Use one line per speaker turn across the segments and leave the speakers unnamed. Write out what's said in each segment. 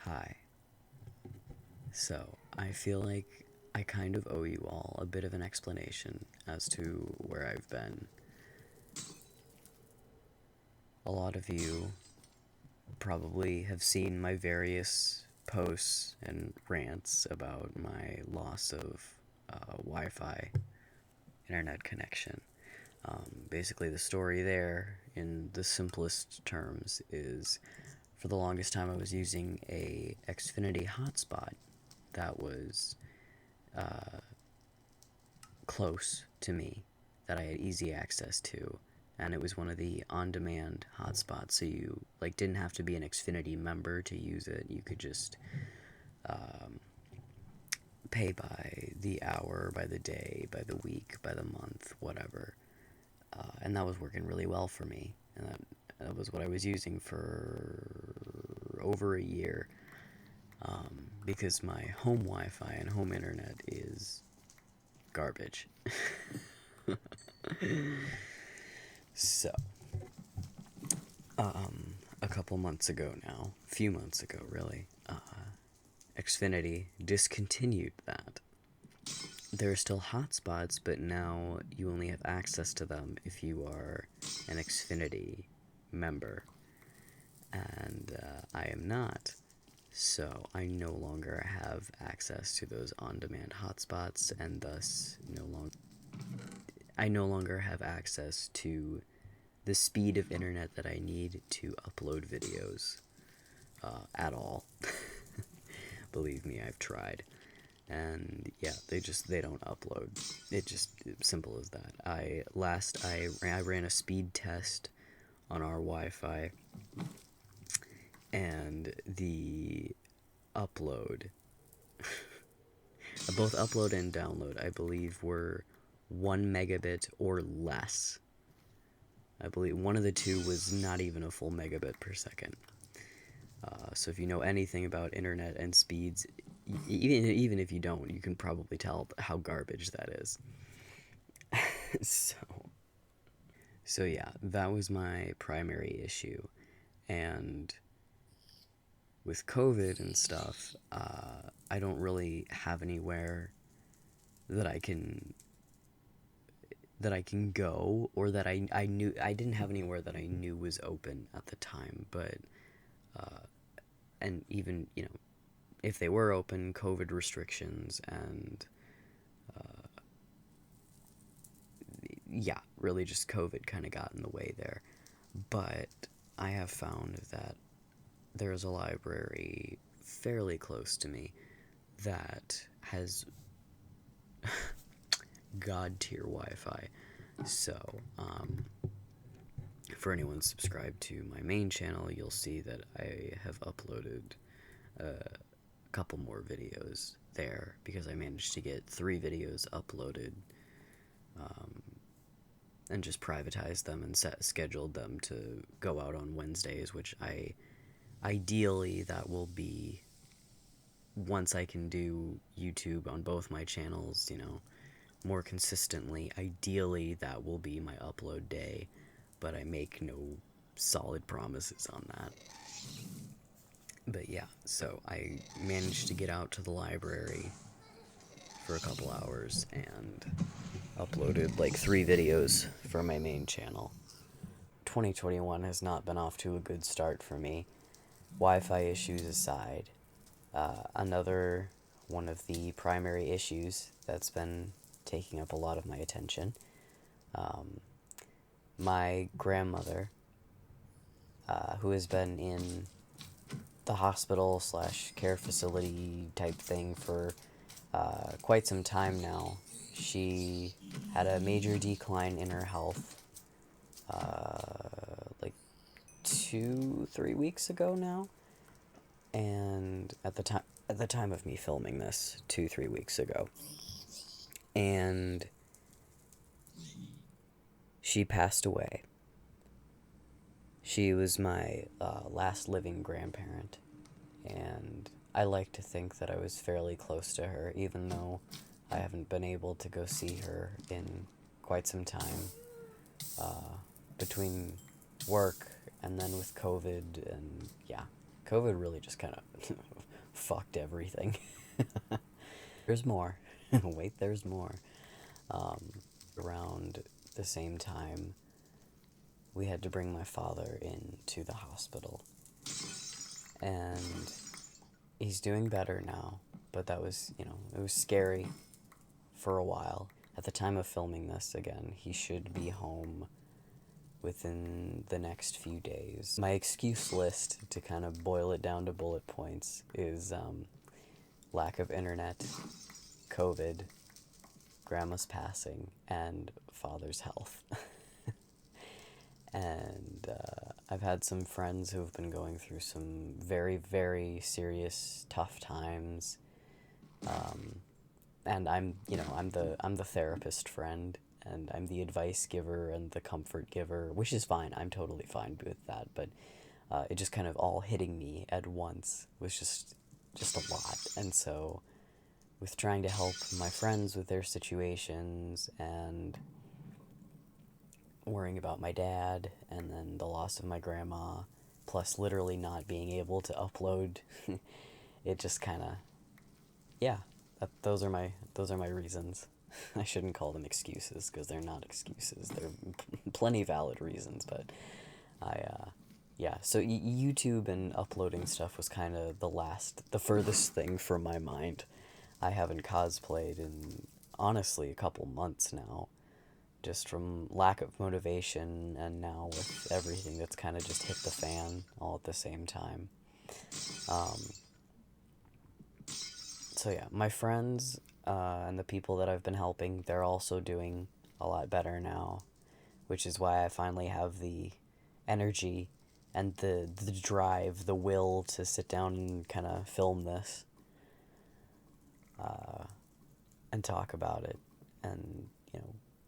Hi. So, I feel like I kind of owe you all a bit of an explanation as to where I've been. A lot of you probably have seen my various posts and rants about my loss of Wi Fi internet connection. Basically, the story there, in the simplest terms, is for the longest time I was using a Xfinity hotspot that was close to me that I had easy access to, and it was one of the on-demand hotspots. So you didn't have to be an Xfinity member to use it. You could just pay by the hour, by the day, by the week, by the month, whatever. And that was working really well for me. And that was what I was using for over a year. Because my home Wi-Fi and home internet is garbage. So, a couple months ago now, a few months ago really, Xfinity discontinued that. There are still hotspots, but now you only have access to them if you are an Xfinity member. And I am not. So I no longer have access to those on-demand hotspots, and thus I no longer have access to the speed of internet that I need to upload videos at all. Believe me, I've tried. And yeah, they don't upload. Simple as that. I ran a speed test on our Wi-Fi, and the upload, both upload and download, I believe were 1 megabit or less. I believe one of the two was not even a full megabit per second. So if you know anything about internet and speeds, even if you don't, you can probably tell how garbage that is. so, so yeah, that was my primary issue. And with COVID and stuff, I don't really have anywhere that I can go, or that I knew I didn't have anywhere that I knew was open at the time. But and even if they were open, COVID restrictions and yeah, really just COVID kind of got in the way there. But I have found that there's a library fairly close to me that has god tier Wi-Fi. So, for anyone subscribed to my main channel, you'll see that I have uploaded a couple more videos there because I managed to get 3 videos uploaded, and just privatized them and scheduled them to go out on Wednesdays, which ideally that will be, once I can do YouTube on both my channels, more consistently, ideally that will be my upload day, but I make no solid promises on that. But yeah, so I managed to get out to the library for a couple hours and uploaded 3 videos for my main channel. 2021 has not been off to a good start for me. Wi-Fi issues aside, another one of the primary issues that's been taking up a lot of my attention. My grandmother, who has been in the hospital / care facility type thing for quite some time now, she had a major decline in her health like 2-3 weeks ago now. And at the time of me filming this, 2-3 weeks ago, and she passed away. She was my last living grandparent, and I like to think that I was fairly close to her, even though I haven't been able to go see her in quite some time, between work and then with COVID. And yeah, COVID really just kind of fucked everything. There's more. Wait, there's more. Around the same time, we had to bring my father into the hospital. And he's doing better now, but that was, it was scary for a while. At the time of filming this, again, he should be home within the next few days. My excuse list, to kind of boil it down to bullet points, is lack of internet, COVID, grandma's passing, and father's health. And I've had some friends who have been going through some very, very serious, tough times. And I'm the therapist friend, and I'm the advice giver and the comfort giver, which is fine. I'm totally fine with that. But it just kind of all hitting me at once was just a lot. And so, with trying to help my friends with their situations and worrying about my dad and then the loss of my grandma, plus literally not being able to upload, it just kind of, yeah, those are my reasons. I shouldn't call them excuses, because they're not excuses. They're plenty valid reasons, but yeah. So YouTube and uploading stuff was kind of the furthest thing from my mind. I haven't cosplayed in, honestly, a couple months now, just from lack of motivation, and now with everything that's kind of just hit the fan all at the same time. So yeah, my friends and the people that I've been helping, they're also doing a lot better now, which is why I finally have the energy and the drive, the will to sit down and kind of film this and talk about it, and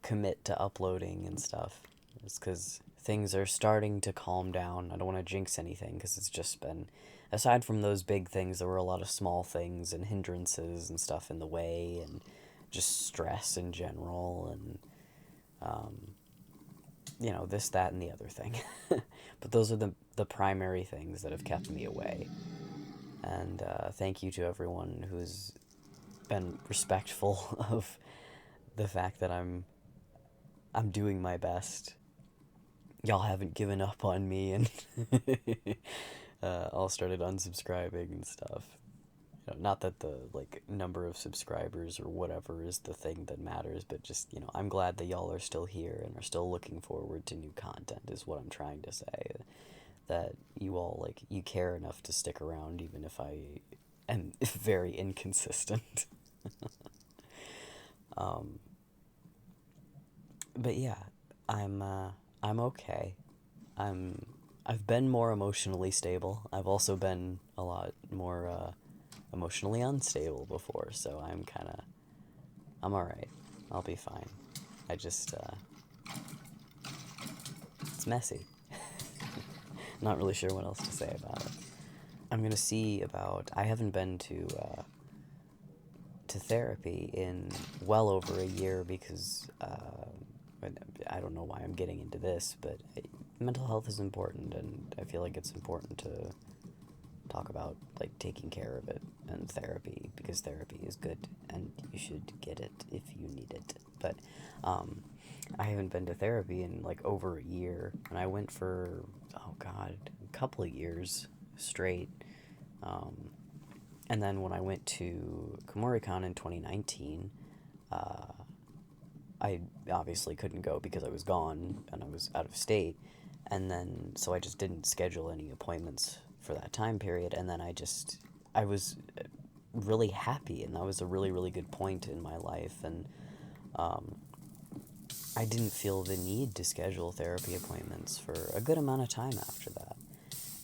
commit to uploading and stuff. It's because things are starting to calm down. I don't want to jinx anything, because it's just been, aside from those big things, there were a lot of small things and hindrances and stuff in the way, and just stress in general, and this, that, and the other thing. But those are the primary things that have kept me away. And thank you to everyone who's been respectful of the fact that I'm doing my best. Y'all haven't given up on me, and all started unsubscribing and stuff. Not that the number of subscribers or whatever is the thing that matters, but just I'm glad that y'all are still here and are still looking forward to new content, is what I'm trying to say. That you all you care enough to stick around, even if I am very inconsistent. But yeah, I'm okay. I've been more emotionally stable. I've also been a lot more emotionally unstable before, so I'm alright. I'll be fine. I just it's messy. Not really sure what else to say about it. I'm gonna see about, I haven't been to therapy in well over a year, because I don't know why I'm getting into this, but mental health is important, and I feel like it's important to talk about taking care of it, and therapy, because therapy is good and you should get it if you need it. But I haven't been to therapy in over a year, and I went for, oh god, a couple of years straight. And then when I went to KomoriCon in 2019, I obviously couldn't go because I was gone and I was out of state. And then, so I just didn't schedule any appointments for that time period. And then I was really happy, and that was a really, really good point in my life. And I didn't feel the need to schedule therapy appointments for a good amount of time after that.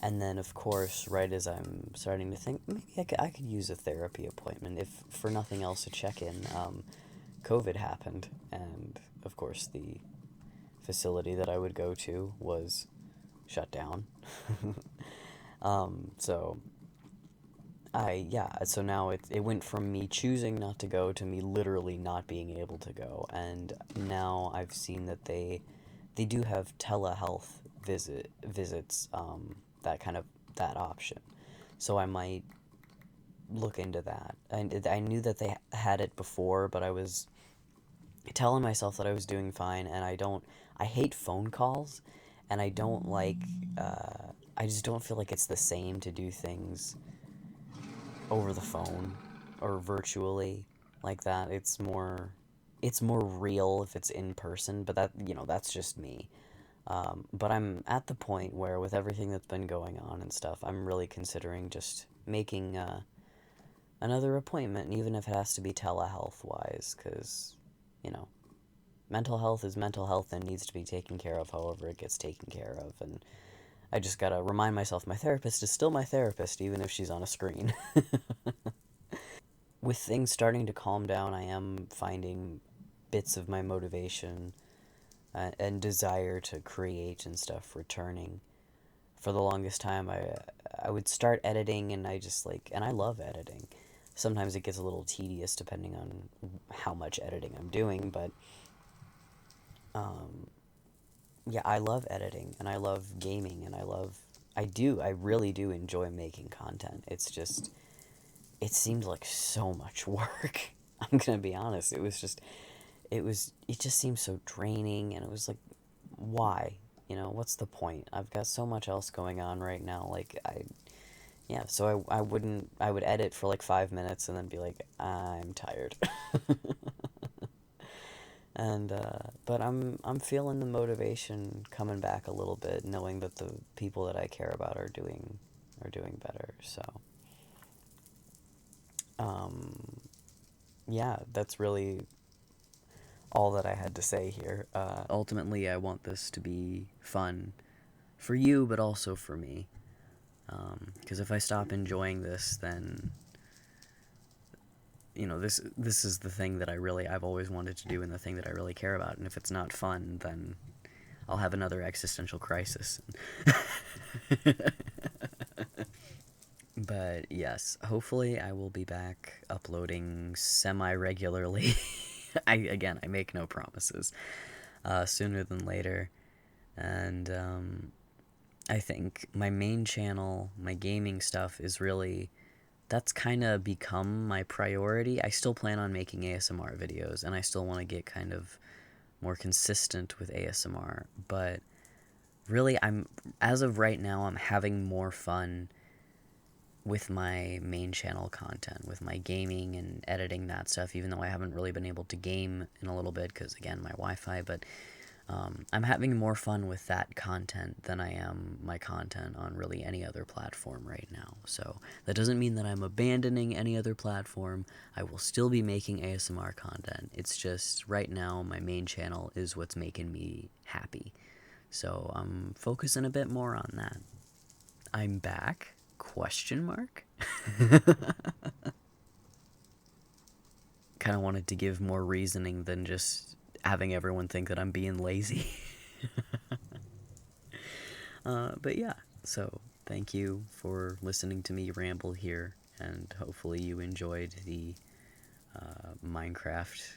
And then, of course, right as I'm starting to think, maybe I could use a therapy appointment, if for nothing else, a check-in, COVID happened. And, of course, the facility that I would go to was shut down. So now it went from me choosing not to go to me literally not being able to go. And now I've seen that they do have telehealth visits, that option. So I might look into that. I knew that they had it before, but I was telling myself that I was doing fine, and I hate phone calls, and I don't like, I just don't feel like it's the same to do things over the phone or virtually like that. It's more real if it's in person, but that's just me. But I'm at the point where, with everything that's been going on and stuff, I'm really considering just making another appointment, even if it has to be telehealth wise, because, you know, mental health is mental health and needs to be taken care of however it gets taken care of. And I just gotta remind myself my therapist is still my therapist, even if she's on a screen. With things starting to calm down, I am finding bits of my motivation and desire to create and stuff returning. For the longest time, I would start editing, and I love editing. Sometimes it gets a little tedious depending on how much editing I'm doing, but um, yeah, I love editing, and I love gaming, and I really do enjoy making content. It's just, it seemed like so much work. I'm gonna be honest. It just seems so draining, and it was like, why? What's the point? I've got so much else going on right now. Yeah, so I would edit for like 5 minutes and then be like, I'm tired. But I'm feeling the motivation coming back a little bit, knowing that the people that I care about are doing better. So, um, yeah, that's really all that I had to say here. Ultimately, I want this to be fun for you, but also for me. Because if I stop enjoying this, then this is the thing that I've always wanted to do, and the thing that I really care about. And if it's not fun, then I'll have another existential crisis. But yes, hopefully I will be back uploading semi-regularly. I make no promises. Sooner than later. And I think my main channel, my gaming stuff, is really, that's kind of become my priority. I still plan on making ASMR videos, and I still want to get kind of more consistent with ASMR, but really, as of right now, I'm having more fun with my main channel content, with my gaming and editing that stuff, even though I haven't really been able to game in a little bit because, again, my Wi-Fi, but I'm having more fun with that content than I am my content on really any other platform right now. So that doesn't mean that I'm abandoning any other platform. I will still be making ASMR content. It's just right now my main channel is what's making me happy. So I'm focusing a bit more on that. I'm back? Question mark? Kind of wanted to give more reasoning than just having everyone think that I'm being lazy. But yeah, so thank you for listening to me ramble here, and hopefully you enjoyed the Minecraft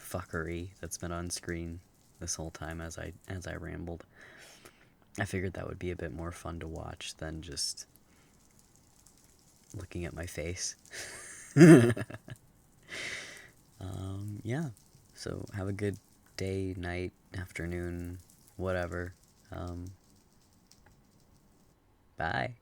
fuckery that's been on screen this whole time as I rambled. I figured that would be a bit more fun to watch than just looking at my face. Yeah, so have a good day, night, afternoon, whatever. Bye.